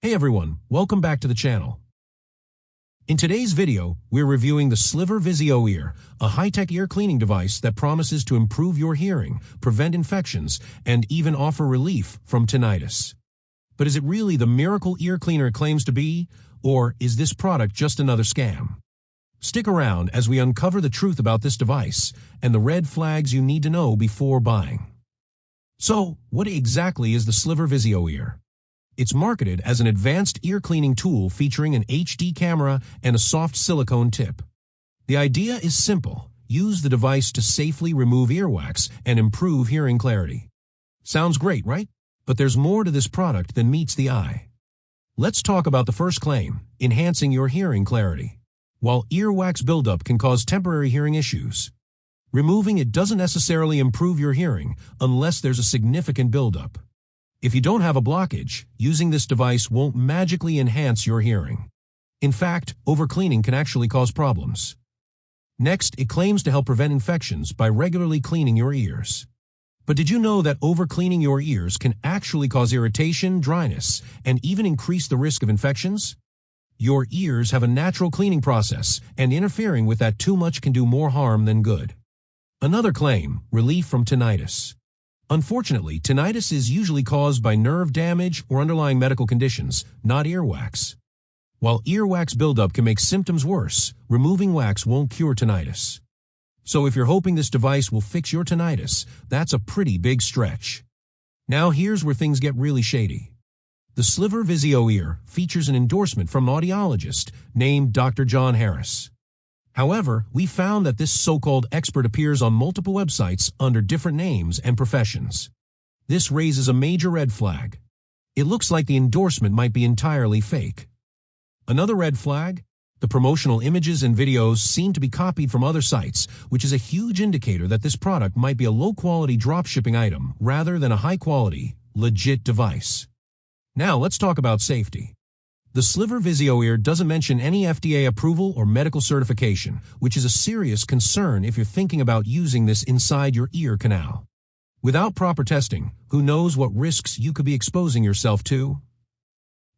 Hey everyone, welcome back to the channel. In today's video, we're reviewing the Slivor VisioEar, a high-tech ear cleaning device that promises to improve your hearing, prevent infections, and even offer relief from tinnitus. But is it really the miracle ear cleaner it claims to be, or is this product just another scam? Stick around as we uncover the truth about this device and the red flags you need to know before buying. So, what exactly is the Slivor VisioEar? It's marketed as an advanced ear cleaning tool featuring an HD camera and a soft silicone tip. The idea is simple. Use the device to safely remove earwax and improve hearing clarity. Sounds great, right? But there's more to this product than meets the eye. Let's talk about the first claim, enhancing your hearing clarity. While earwax buildup can cause temporary hearing issues, removing it doesn't necessarily improve your hearing unless there's a significant buildup. If you don't have a blockage, using this device won't magically enhance your hearing. In fact, overcleaning can actually cause problems. Next, it claims to help prevent infections by regularly cleaning your ears. But did you know that overcleaning your ears can actually cause irritation, dryness, and even increase the risk of infections? Your ears have a natural cleaning process, and interfering with that too much can do more harm than good. Another claim, relief from tinnitus. Unfortunately, tinnitus is usually caused by nerve damage or underlying medical conditions, not earwax. While earwax buildup can make symptoms worse, removing wax won't cure tinnitus. So if you're hoping this device will fix your tinnitus, that's a pretty big stretch. Now here's where things get really shady. The Slivor VisioEar features an endorsement from an audiologist named Dr. John Harris. However, we found that this so-called expert appears on multiple websites under different names and professions. This raises a major red flag. It looks like the endorsement might be entirely fake. Another red flag? The promotional images and videos seem to be copied from other sites, which is a huge indicator that this product might be a low-quality dropshipping item rather than a high-quality, legit device. Now let's talk about safety. The Slivor VisioEar doesn't mention any FDA approval or medical certification, which is a serious concern if you're thinking about using this inside your ear canal. Without proper testing, who knows what risks you could be exposing yourself to?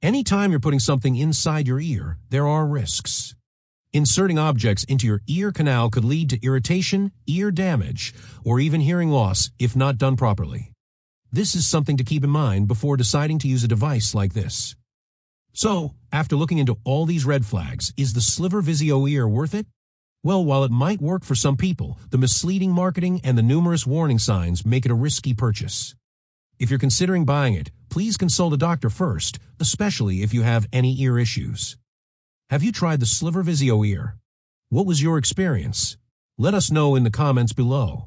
Anytime you're putting something inside your ear, there are risks. Inserting objects into your ear canal could lead to irritation, ear damage, or even hearing loss if not done properly. This is something to keep in mind before deciding to use a device like this. So, after looking into all these red flags, is the Slivor VisioEar worth it? Well, while it might work for some people, the misleading marketing and the numerous warning signs make it a risky purchase. If you're considering buying it, please consult a doctor first, especially if you have any ear issues. Have you tried the Slivor VisioEar? What was your experience? Let us know in the comments below.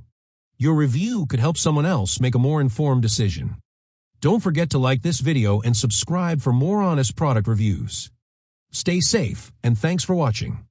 Your review could help someone else make a more informed decision. Don't forget to like this video and subscribe for more honest product reviews. Stay safe, and thanks for watching.